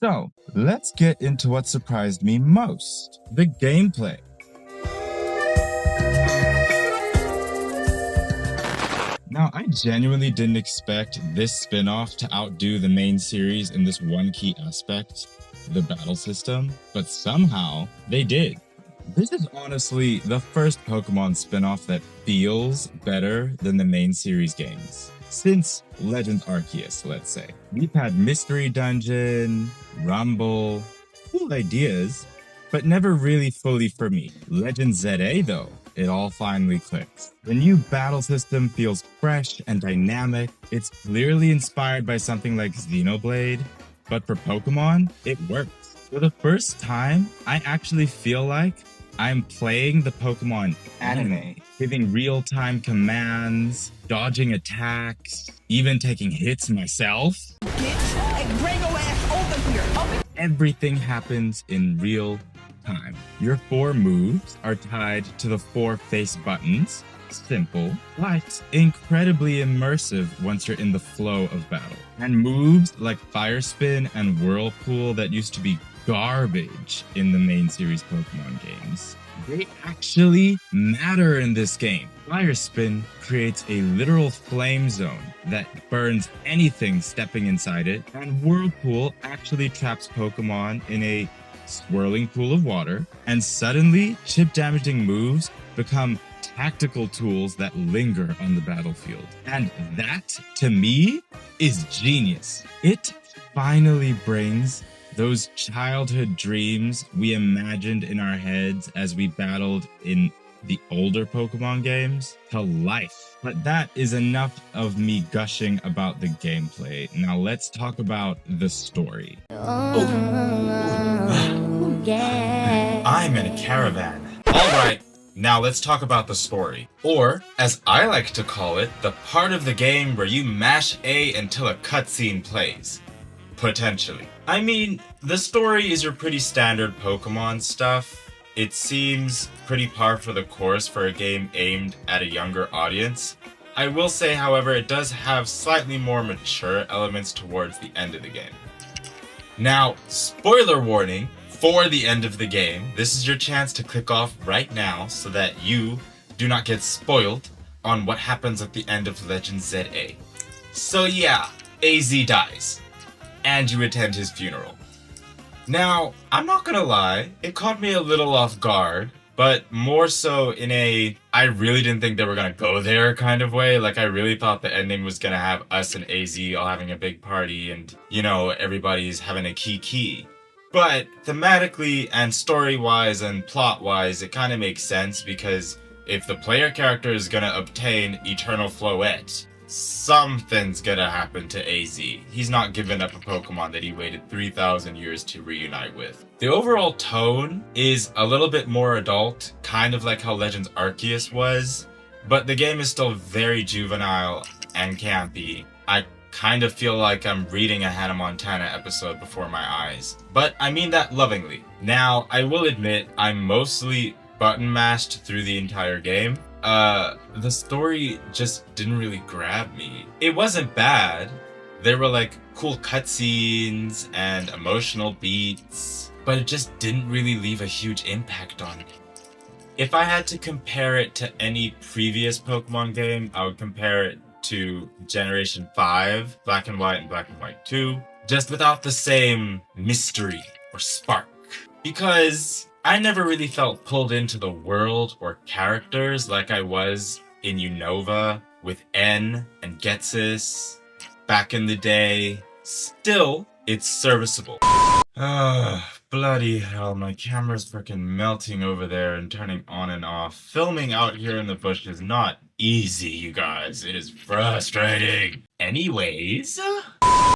So, let's get into what surprised me most, the gameplay. Now, I genuinely didn't expect this spin-off to outdo the main series in this one key aspect, the battle system, but somehow they did. This is honestly the first Pokemon spin-off that feels better than the main series games. Since Legends Arceus, let's say. We've had Mystery Dungeon, Rumble, cool ideas, but never really fully for me. Legends ZA though, it all finally clicks. The new battle system feels fresh and dynamic. It's clearly inspired by something like Xenoblade, but for Pokemon, it works. For the first time, I actually feel like I'm playing the Pokemon anime, giving real-time commands, dodging attacks, even taking hits myself. Everything happens in real time. Your 4 moves are tied to the 4 face buttons. Simple, but incredibly immersive once you're in the flow of battle. And moves like Fire Spin and Whirlpool that used to be garbage in the main series Pokemon games, they actually matter in this game. Fire Spin creates a literal flame zone that burns anything stepping inside it, and Whirlpool actually traps Pokemon in a swirling pool of water, and suddenly chip damaging moves become tactical tools that linger on the battlefield. And that, to me, is genius. It finally brings those childhood dreams we imagined in our heads as we battled in the older Pokemon games to life. But that is enough of me gushing about the gameplay. Now let's talk about the story. I'm in a caravan. Alright, now let's talk about the story. Or, as I like to call it, the part of the game where you mash A until a cutscene plays. Potentially. I mean, the story is your pretty standard Pokemon stuff. It seems pretty par for the course for a game aimed at a younger audience. I will say, however, it does have slightly more mature elements towards the end of the game. Now, spoiler warning for the end of the game. This is your chance to click off right now so that you do not get spoiled on what happens at the end of Legends ZA. So yeah, AZ dies, and you attend his funeral. Now, I'm not gonna lie, it caught me a little off guard, but more so in a I really didn't think they were gonna go there kind of way. Like, I really thought the ending was gonna have us and AZ all having a big party and, you know, everybody's having a key. But thematically and story-wise and plot-wise, it kind of makes sense because if the player character is gonna obtain Eternal Floette, something's gonna happen to AZ. He's not giving up a Pokemon that he waited 3,000 years to reunite with. The overall tone is a little bit more adult, kind of like how Legends Arceus was, but the game is still very juvenile and campy. I kind of feel like I'm reading a Hannah Montana episode before my eyes, but I mean that lovingly. Now, I will admit, I'm mostly button mashed through the entire game. The story just didn't really grab me. It wasn't bad. There were like cool cutscenes and emotional beats, but it just didn't really leave a huge impact on me. If I had to compare it to any previous Pokemon game, I would compare it to Generation 5, Black and White and Black and White 2, just without the same mystery or spark. Because I never really felt pulled into the world or characters like I was in Unova with N and Ghetsis back in the day. Still, it's serviceable. Bloody hell, my camera's freaking melting over there and turning on and off. Filming out here in the bush is not easy, you guys. It is frustrating. Anyways,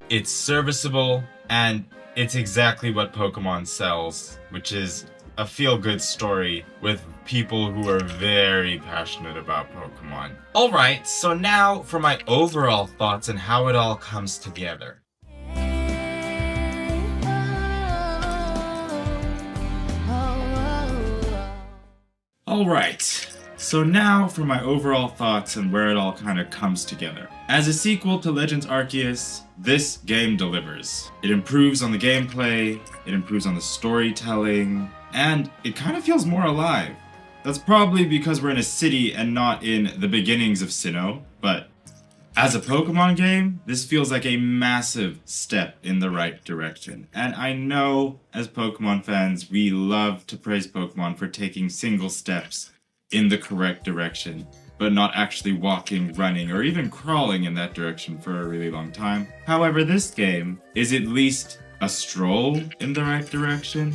it's serviceable and it's exactly what Pokemon sells, which is a feel-good story with people who are very passionate about Pokemon. Alright, so now for my overall thoughts and how it all comes together. Alright, so now for my overall thoughts and where it all kind of comes together. As a sequel to Legends Arceus, this game delivers. It improves on the gameplay, it improves on the storytelling, and it kind of feels more alive. That's probably because we're in a city and not in the beginnings of Sinnoh, but as a Pokemon game, this feels like a massive step in the right direction. And I know, as Pokemon fans, we love to praise Pokemon for taking single steps in the correct direction, but not actually walking, running, or even crawling in that direction for a really long time. However, this game is at least a stroll in the right direction,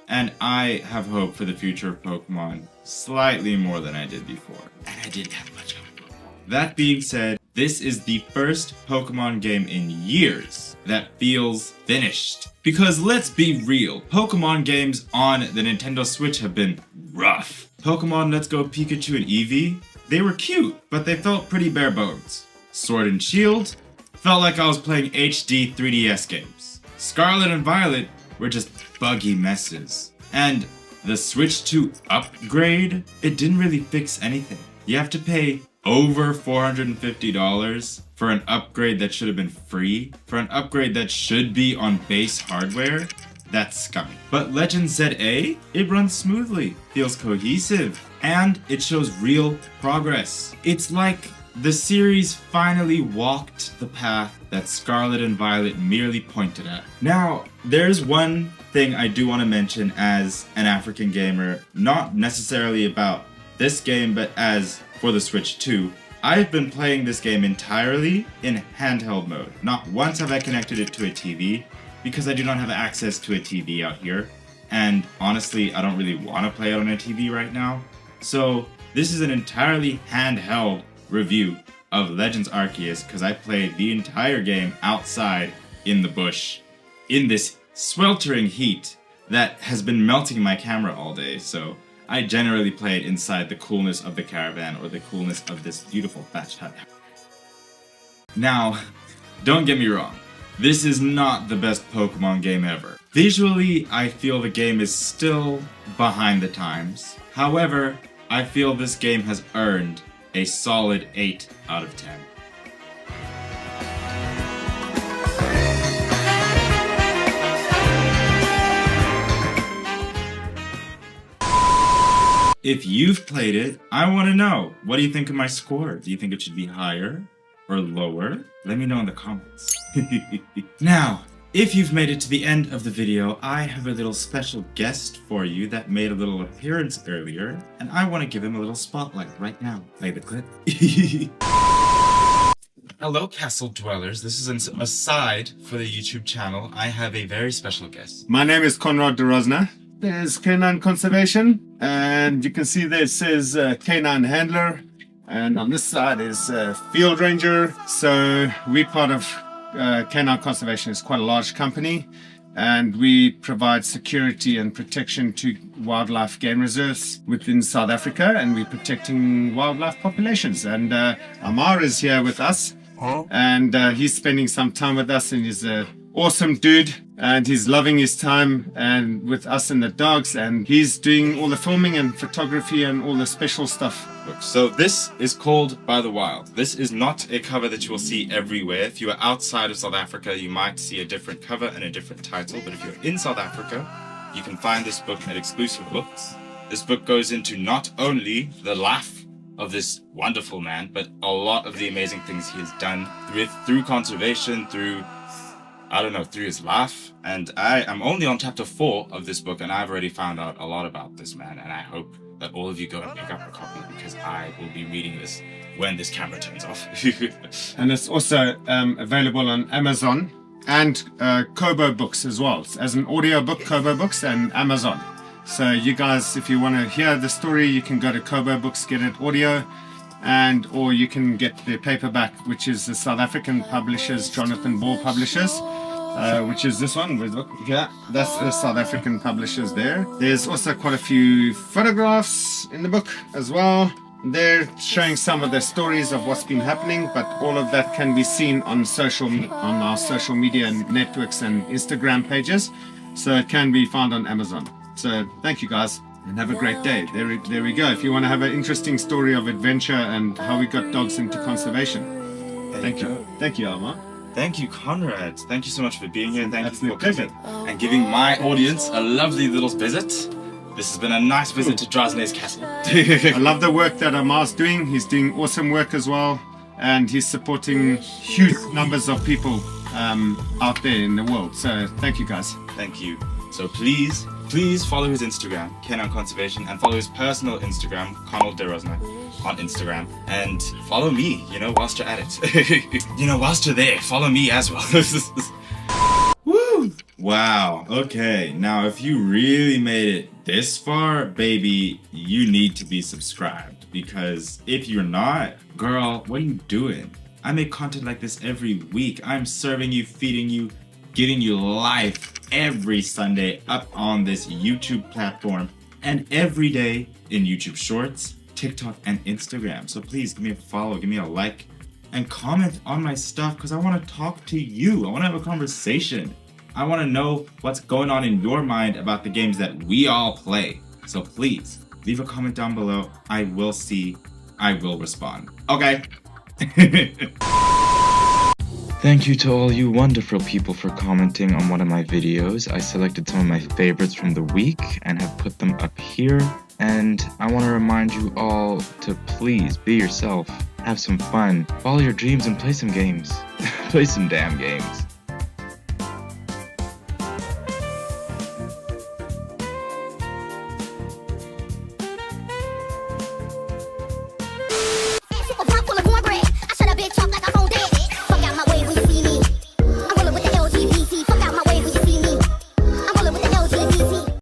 and I have hope for the future of Pokemon slightly more than I did before. And I didn't have much hope. That being said, this is the first Pokemon game in years that feels finished. Because let's be real, Pokemon games on the Nintendo Switch have been rough. Pokemon Let's Go Pikachu and Eevee, they were cute, but they felt pretty bare bones. Sword and Shield felt like I was playing HD 3DS games. Scarlet and Violet were just buggy messes. And the Switch 2 upgrade, it didn't really fix anything. You have to pay over $450 for an upgrade that should have been free, for an upgrade that should be on base hardware. That's scummy. But Legends ZA, it runs smoothly, feels cohesive, and it shows real progress. It's like the series finally walked the path that Scarlet and Violet merely pointed at. Now, there's one thing I do want to mention as an African gamer, not necessarily about this game, but as for the Switch 2. I've been playing this game entirely in handheld mode. Not once have I connected it to a TV, because I do not have access to a TV out here. And honestly, I don't really want to play it on a TV right now. So this is an entirely handheld review of Legends Arceus, because I played the entire game outside in the bush, in this sweltering heat that has been melting my camera all day. So I generally play it inside the coolness of the caravan or the coolness of this beautiful thatched hut. Now, don't get me wrong, this is not the best Pokemon game ever. Visually, I feel the game is still behind the times. However, I feel this game has earned a solid 8 out of 10. If you've played it, I want to know, what do you think of my score? Do you think it should be higher or lower? Let me know in the comments. Now, if you've made it to the end of the video, I have a little special guest for you that made a little appearance earlier, and I want to give him a little spotlight right now. Play the clip. Hello, Castle Dwellers. This is an aside for the YouTube channel. I have a very special guest. My name is Conrad de Rosna. There's Canine Conservation, and you can see there it says Canine Handler, and on this side is Field Ranger. So we're part of Canine Conservation. It's quite a large company, and we provide security and protection to wildlife game reserves within South Africa, and we're protecting wildlife populations. And Amar is here with us, and he's spending some time with us, and he's a awesome dude, and he's loving his time and with us and the dogs, and he's doing all the filming and photography and all the special stuff. So this is called By the Wild. This is not a cover that you will see everywhere. If you are outside of South Africa, you might see a different cover and a different title, but if you're in South Africa, you can find this book at Exclusive Books. This book goes into not only the life of this wonderful man, but a lot of the amazing things he has done through conservation, through his life. And I am only on chapter 4 of this book, and I've already found out a lot about this man, and I hope that all of you go and pick up a copy, because I will be reading this when this camera turns off. And it's also available on Amazon and Kobo Books as well, as an audio book, Kobo Books and Amazon. So you guys, if you want to hear the story, you can go to Kobo Books, get it audio, or you can get the paperback, which is the South African publishers, Jonathan Ball Publishers, which is this one. Yeah, that's the South African publishers there. There's also quite a few photographs in the book as well. They're showing some of the stories of what's been happening, but all of that can be seen on our social media networks and Instagram pages. So it can be found on Amazon. So thank you guys, and have a great day. There we go. If you want to have an interesting story of adventure and how we got dogs into conservation. Thank you, Alma. Thank you, Conrad. Thank you so much for being here. Thank you for pleasure. coming and giving my audience a lovely little visit. This has been a nice visit to Drasnaescastle. I love the work that Amar's doing. He's doing awesome work as well, and he's supporting huge numbers of people out there in the world. So thank you, guys. Thank you. So please follow his Instagram, Ken on Conservation, and follow his personal Instagram, Conal de Rosna, on Instagram. And follow me, whilst you're at it. Whilst you're there, follow me as well. Woo! Wow. Okay. Now, if you really made it this far, baby, you need to be subscribed. Because if you're not, girl, what are you doing? I make content like this every week. I'm serving you, feeding you, giving you life every Sunday up on this YouTube platform and every day in YouTube Shorts, TikTok, and Instagram. So please give me a follow, give me a like, and comment on my stuff because I want to talk to you. I want to have a conversation. I want to know what's going on in your mind about the games that we all play. So please leave a comment down below. I will see. I will respond. Okay. Thank you to all you wonderful people for commenting on one of my videos. I selected some of my favorites from the week and have put them up here. And I want to remind you all to please be yourself, have some fun, follow your dreams, and play some games. Play some damn games.